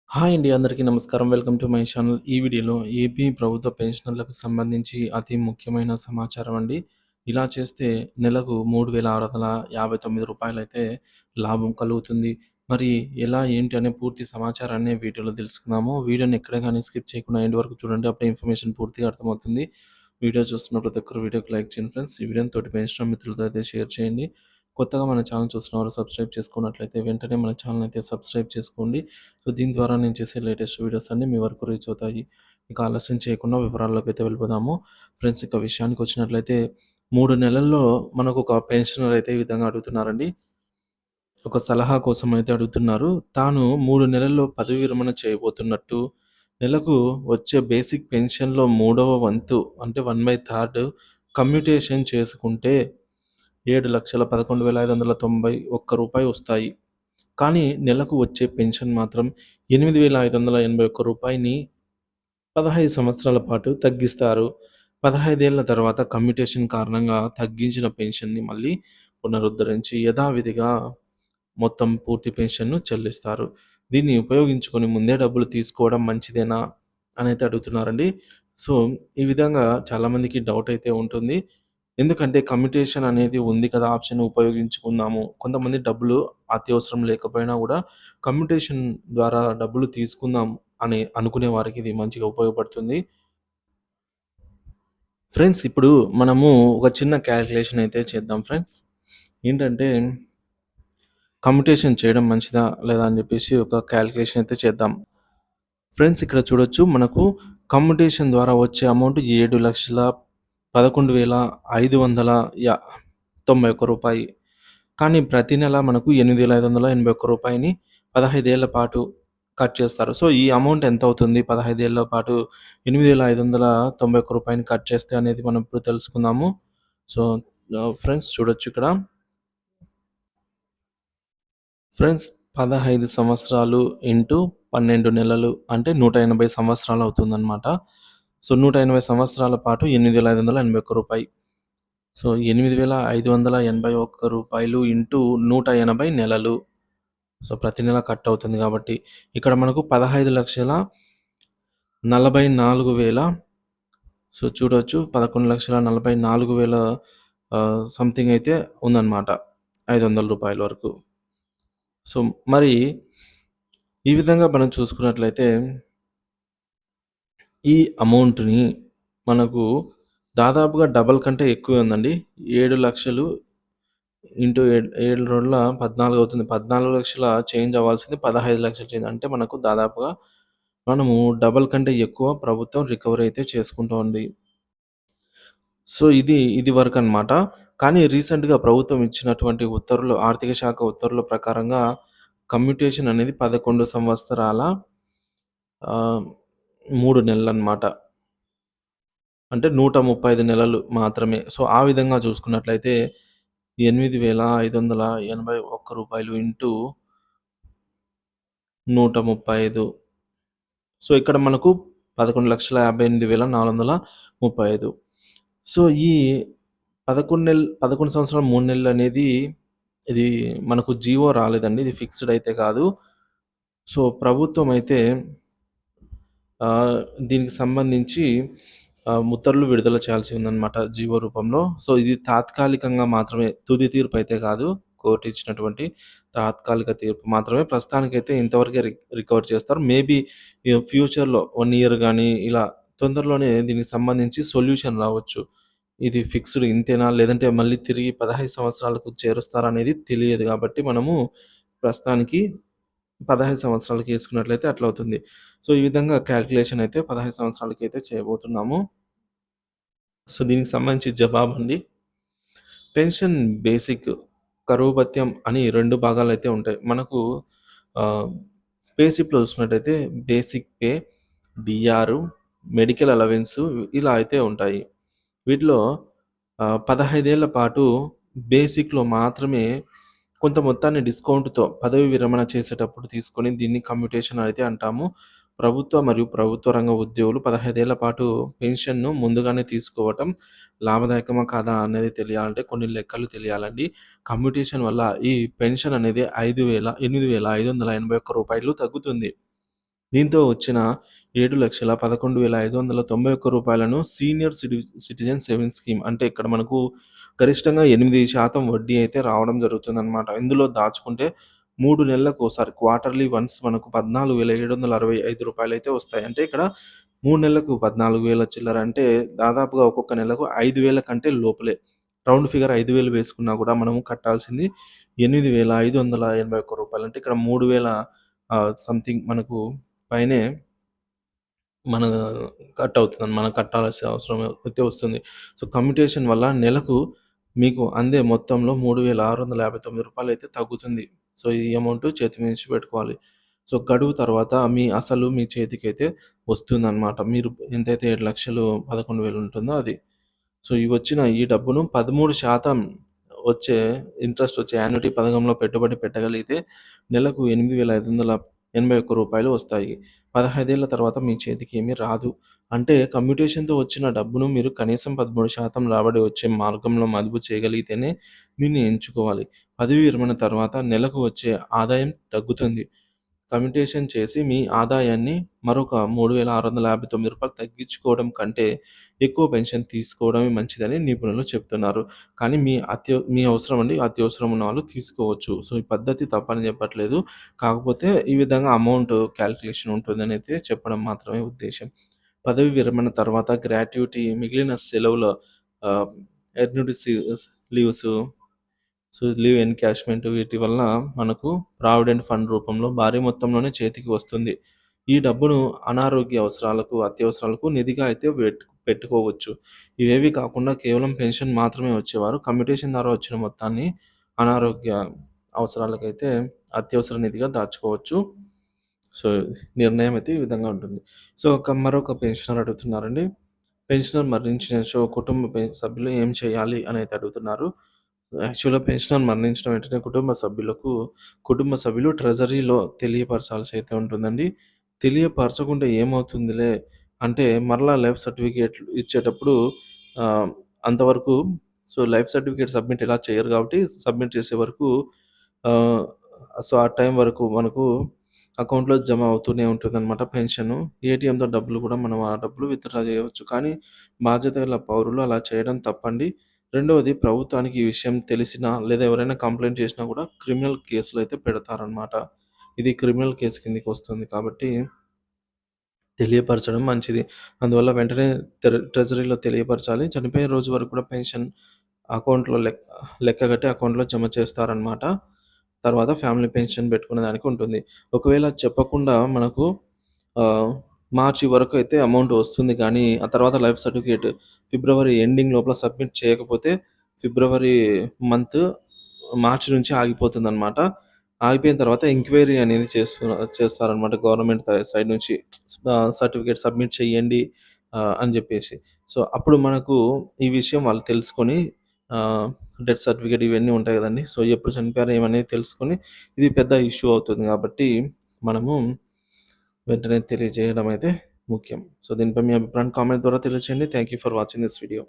Hi అండి. అందరికీ నమస్కారం. Welcome to my channel. ఈ వీడియోలో ఏపీ ప్రభుత్వ పెన్షనర్లకు సంబంధించి అతి ముఖ్యమైన సమాచారం అండి. ఇలా చేస్తే నెలకు రూ. 3,659 లాభం కలుగుతుంది. మరి ఎలా ఏంటి అనే పూర్తి సమాచారాన్ని వీడియోలో తెలుసుకుందాము. వీడియోని ఎక్కడ గాని స్కిప్ చేయకుండా ఎండ్ వరకు చూడండి. అప్పుడే ఇన్ఫర్మేషన్ పూర్తిగా అర్థమవుతుంది. వీడియో చూస్తున్న ప్రతి ఒక్కరు వీడియోకి లైక్ చేయండి ఫ్రెండ్స్. ఈ వీడియోని తోటి పెన్షనర్ మిత్రులతో అయితే షేర్ చేయండి. కొత్తగా మన ఛానల్ చూస్తున్నవారు సబ్స్క్రైబ్ చేసుకున్నట్లయితే వెంటనే మన ఛానల్ అయితే సబ్స్క్రైబ్ చేసుకోండి. సో, దీని ద్వారా నేను చేసే లేటెస్ట్ వీడియోస్ అన్నీ మీ వరకు రీచ్ అవుతాయి. ఇక ఆలస్యం చేయకుండా వివరాల్లోకి అయితే వెళ్ళిపోదాము. ఫ్రెండ్స్, ఇక విషయానికి వచ్చినట్లయితే 3 నెలల్లో మనకొక పెన్షనర్ అయితే ఈ విధంగా అడుగుతున్నారండి. ఒక సలహా కోసం అయితే అడుగుతున్నారు. తాను 3 నెలల్లో పదవీ విరమణ చేయబోతున్నట్టు, నెలకు వచ్చే బేసిక్ పెన్షన్‌లో మూడవ వంతు అంటే 1/3 కమ్యూటేషన్ చేసుకుంటే రూ. 7,11,591 వస్తాయి. కానీ నెలకు వచ్చే పెన్షన్ మాత్రం రూ. 8,581ని 15 సంవత్సరాల పాటు తగ్గిస్తారు. 15 ఏళ్ల తర్వాత కమ్యుటేషన్ కారణంగా తగ్గించిన పెన్షన్‌ని మళ్ళీ పునరుద్ధరించి యథావిధిగా మొత్తం పూర్తి పెన్షన్‌ను చెల్లిస్తారు. దీన్ని ఉపయోగించుకొని ముందే డబ్బులు తీసుకోవడం మంచిదేనా అనైతే అడుగుతున్నారండి. సో, ఈ విధంగా చాలామందికి డౌట్ అయితే ఉంటుంది. ఎందుకంటే కమ్యుటేషన్ అనేది ఉంది కదా! ఆప్షన్ ఉపయోగించుకుందాము. కొంతమంది డబ్బులు అత్యవసరం లేకపోయినా గూడా కమ్యుటేషన్ ద్వారా డబ్బులు తీసుకుందాం అని అనుకునే వారికి ఇది మంచిగా ఉపయోగపడుతుంది. ఫ్రెండ్స్, ఇప్పుడు మనము ఒక చిన్న క్యాలిక్యులేషన్ అయితే చేద్దాం ఫ్రెండ్స్. ఏంటంటే కమ్యుటేషన్ చేయడం మంచిదా? లేదా? అని జెప్పేసి ఒక క్యాలిక్యులేషన్ అయితే చేద్దాం. ఫ్రెండ్స్, ఇక్కడ చూడొచ్చు మనకు కమ్యుటేషన్ ద్వారా వచ్చే అమౌంట్ రూ. 7,11,591 కానీ ప్రతి నెల మనకు రూ. 8,581ని 15 ఏళ్ల పాటు కట్ చేస్తారు. సో, ఈ అమౌంట్ ఎంత అవుతుంది? 15 ఏళ్ల పాటు రూ. 8,591 కట్ చేస్తే అనేది మనం ఇప్పుడు తెలుసుకుందాము. సో, ఫ్రెండ్స్ చూడొచ్చు ఇక్కడ. ఫ్రెండ్స్, 15 సంవత్సరాలు ఇంటూ 12 నెలలు అంటే 180 సంవత్సరాలు అవుతుందన్నమాట. సో, 180 సంవత్సరాల పాటు రూ. 8,581. సో, రూ. 8,581 ఇంటూ 180 నెలలు. సో, ప్రతి నెల కట్ అవుతుంది కాబట్టి ఇక్కడ మనకు 15,44,000 సో, చూడొచ్చు 11,44,000 సంథింగ్ అయితే ఉందన్నమాట. రూ. 500 వరకు. సో, మరి ఈ విధంగా మనం చూసుకున్నట్లయితే ఈ అమౌంట్‌ని మనకు దాదాపుగా డబల్ కంటే ఎక్కువే ఉందండి. 7,00,000 ఇంటూ 7 రోడ్ల 14 అవుతుంది. 14,00,000 చేంజ్ అవ్వాల్సింది 15,00,000 చేంజ్. అంటే మనకు దాదాపుగా మనము డబల్ కంటే ఎక్కువ ప్రభుత్వం రికవరీ అయితే చేసుకుంటోంది. సో, ఇది వరకనమాట. కానీ రీసెంట్‌గా ప్రభుత్వం ఇచ్చినటువంటి ఉత్తర్వులు, ఆర్థిక శాఖ ఉత్తర్వుల ప్రకారంగా కమ్యుటేషన్ అనేది 11 సంవత్సరాల 3 నెలలనమాట. అంటే 135 నెలలు మాత్రమే. సో, ఆ విధంగా చూసుకున్నట్లయితే రూ. 8,581 ఇంటూ 135. సో, ఇక్కడ మనకు 11,58,435. సో, ఈ 11 సంవత్సరాలు 3 నెలలనేది ఇది మనకు జీవో రాలేదండి. ఇది ఫిక్స్‌డ్ అయితే కాదు. సో, ప్రభుత్వం అయితే దీనికి సంబంధించి ఉత్తర్వులు విడుదల చేయాల్సి ఉందన్నమాట జీవో రూపంలో. సో, ఇది తాత్కాలికంగా మాత్రమే, తుది తీర్పు అయితే కాదు. కోర్ట్ ఇచ్చినటువంటి తాత్కాలిక తీర్పు మాత్రమే. ప్రస్తుతానికైతే ఇంతవరకే రికవర్ చేస్తారు. మేబీ ఫ్యూచర్‌లో 1 ఇయర్ గానీ ఇలా తొందరలోనే దీనికి సంబంధించి సొల్యూషన్ రావచ్చు. ఇది ఫిక్స్‌డ్ ఇంతేనా? లేదంటే మళ్ళీ తిరిగి 15 సంవత్సరాలకు చేరుస్తారా అనేది తెలియదు గాబట్టి మనము ప్రస్తుతానికి 15 సంవత్సరాలకి యేసుకున్నట్లయితే అట్లవుతుంది. సో, ఈ విధంగా క్యాలిక్యులేషన్ అయితే 15 సంవత్సరాలకైతే చేయబోతున్నాము. సో, దీనికి సంబంధించి జవాబండి. పెన్షన్ బేసిక్, కరువు భత్యం అని 2 భాగాలైతే ఉంటాయి. మనకు ఆహ్, పే స్లిప్‌లో చూసుకున్నట్టయితే basic pay, DR, medical allowance ఇలా అయితే ఉంటాయి. వీటిలో 15 ఏళ్ల పాటు బేసిక్‌లో మాత్రమే కొంత మొత్తాన్ని డిస్కౌంట్‌తో పదవి విరమణ చేసేటప్పుడు తీసుకొని దీన్ని కమ్యుటేషన్ అయితే అంటాము. ప్రభుత్వ మరియు ప్రభుత్వ రంగ ఉద్యోగులు 15 ఏళ్ల పాటు పెన్షన్‌ను ముందుగానే తీసుకోవటం లాభదాయకమా కాదా అనేది తెలియాలంటే కొన్ని లెక్కలు తెలియాలండి. కమ్యుటేషన్ వల్ల ఈ పెన్షన్ అనేది రూ. 8,581 తగ్గుతుంది. దీంతో వచ్చిన రూ. 7,11,591 సీనియర్ సిటిజన్ సేవింగ్స్ స్కీమ్. అంటే ఇక్కడ మనకు గరిష్టంగా 8% వడ్డీ అయితే రావడం జరుగుతుందనమాట. ఇందులో దాచుకుంటే 3 నెలలకోసారి క్వార్టర్లీ వన్స్ మనకు రూ. 14,765 అయితే వస్తాయి. అంటే ఇక్కడ 3 నెలలకు 14,000 చిల్లర అంటే దాదాపుగా ఒక్కొక్క నెలకు 5,000 కంటే లోపలే. రౌండ్ ఫిగర్ 5,000 వేసుకున్నా కూడా మనము కట్టాల్సింది రూ. 8,581. అంటే ఇక్కడ 3,000 సంథింగ్ మనకు పైనే మన కట్ అవుతుందండి. మనం కట్టాల్సిన అవసరం అయితే వస్తుంది. సో, కమ్యుటేషన్ వల్ల నెలకు మీకు అందే మొత్తంలో రూ. 3,659 అయితే తగ్గుతుంది. సో, ఈ అమౌంట్ చేతి నుంచి పెట్టుకోవాలి. సో, గడువు తర్వాత మీ అసలు మీ చేతికైతే వస్తుందనమాట. మీరు ఎంతైతే 7,00,000 11,000 ఉంటుందో అది. సో, ఈ డబ్బును 13% వచ్చే ఇంట్రెస్ట్ వచ్చే యాన్యుటీ పథకంలో పెట్టుబడి పెట్టగలిగితే నెలకు రూ. 8,581 వస్తాయి. 15 ఏళ్ల తర్వాత మీ చేతికి ఏమీ రాదు. అంటే కమ్యుటేషన్‌తో వచ్చిన డబ్బును మీరు కనీసం 13% రాబడి వచ్చే మార్గంలో మదుపు చేయగలిగితేనే దీన్ని ఎంచుకోవాలి. పదవీ విరమణ తర్వాత నెలకు వచ్చే ఆదాయం తగ్గుతుంది. కమ్యుటేషన్ చేసి మీ ఆదాయాన్ని మరొక రూ. 3,659 తగ్గించుకోవడం కంటే ఎక్కువ పెన్షన్ తీసుకోవడమే మంచిదని నిపుణులు చెప్తున్నారు. కానీ మీ అవసరం అండి. అత్యవసరం ఉన్నవాళ్ళు తీసుకోవచ్చు. సో, ఈ పద్ధతి తప్పని చెప్పట్లేదు. కాకపోతే ఈ విధంగా అమౌంట్ క్యాలిక్యులేషన్ ఉంటుందని అయితే చెప్పడం మాత్రమే ఉద్దేశ్యం. పదవి విరమణ తర్వాత గ్రాట్యుటీ, మిగిలిన సెలవుల ఆహ్, earned leaves, so, leave encashment వీటి వల్ల మనకు ప్రావిడెంట్ ఫండ్ రూపంలో భారీ మొత్తంలోనే చేతికి వస్తుంది. ఈ డబ్బును అనారోగ్య అవసరాలకు, అత్యవసరాలకు నిధిగా అయితే పెట్టుకోవచ్చు. ఇవేవి కాకుండా కేవలం పెన్షన్ మాత్రమే వచ్చేవారు కమ్యుటేషన్ ద్వారా వచ్చిన మొత్తాన్ని అనారోగ్య అవసరాలకైతే అత్యవసర నిధిగా దాచుకోవచ్చు. సో, నిర్ణయం అయితే ఈ విధంగా ఉంటుంది. సో, మరొక పెన్షనర్ అడుగుతున్నారండి. పెన్షనర్ మరణించినచో కుటుంబ సభ్యులు ఏం చేయాలి అని అయితే అడుగుతున్నారు. యాక్చువల్‌గా పెన్షనర్ మరణించిన వెంటనే కుటుంబ సభ్యులు ట్రెజరీలో తెలియపరచాల్సి అయితే ఉంటుందండి. తెలియపరచకుంటే ఏమవుతుందిలే అంటే మరలా లైఫ్ సర్టిఫికేట్ ఇచ్చేటప్పుడు ఆహ్, అంతవరకు సో, లైఫ్ సర్టిఫికేట్ సబ్మిట్ ఇలా చేయరు కాబట్టి సబ్మిట్ చేసే వరకు ఆహ్, సో, ఆ టైం వరకు మనకు అకౌంట్‌లో జమ అవుతూనే ఉంటుందన్నమాట పెన్షను. ఏటీఎంతో డబ్బులు కూడా మనం ఆ డబ్బులు విత్‌డ్రా చేయవచ్చు. కానీ బాధ్యత గల పౌరులు అలా చేయడం తప్పండి. రెండవది ప్రభుత్వానికి ఈ విషయం తెలిసినా లేదా ఎవరైనా కంప్లెయింట్ చేసినా కూడా క్రిమినల్ కేసులైతే పెడతారనమాట. ఇది క్రిమినల్ కేస్ కిందకి వస్తుంది కాబట్టి తెలియపరచడం మంచిది. అందువల్ల వెంటనే ట్రెజరీలో తెలియపరచాలి. చనిపోయే రోజు వరకు కూడా పెన్షన్ అకౌంట్‌లో లెక్కగట్టి అకౌంట్‌లో జమ చేస్తారనమాట. తర్వాత ఫ్యామిలీ పెన్షన్ పెట్టుకునే దానికి ఉంటుంది. ఒకవేళ చెప్పకుండా మనకు ఆహ్, మార్చి వరకు అయితే అమౌంట్ వస్తుంది కానీ, ఆ తర్వాత లైఫ్ సర్టిఫికేట్ ఫిబ్రవరి ఎండింగ్ లోపల సబ్మిట్ చేయకపోతే ఫిబ్రవరి మంత్ మార్చి నుంచి ఆగిపోతుందనమాట. ఆగిపోయిన తర్వాత ఎంక్వైరీ అనేది చేస్తారనమాట గవర్నమెంట్ సైడ్ నుంచి. సర్టిఫికేట్ సబ్మిట్ చేయండి అని జెప్పేసి. సో, అప్పుడు మనకు ఈ విషయం వాళ్ళు తెలుసుకొని ఆహ్, డెత్ సర్టిఫికేట్ ఇవన్నీ ఉంటాయి గదండీ! సో, ఎప్పుడు చనిపోయారో ఏమనేది తెలుసుకొని ఇది పెద్ద ఇష్యూ అవుతుంది గాబట్టి, మనము వెంటనే తెలియజేయడం అయితే ముఖ్యం. సో, దీనిపై మీ అభిప్రాయాన్ని కామెంట్ ద్వారా తెలియజేయండి. Thank you for watching this video.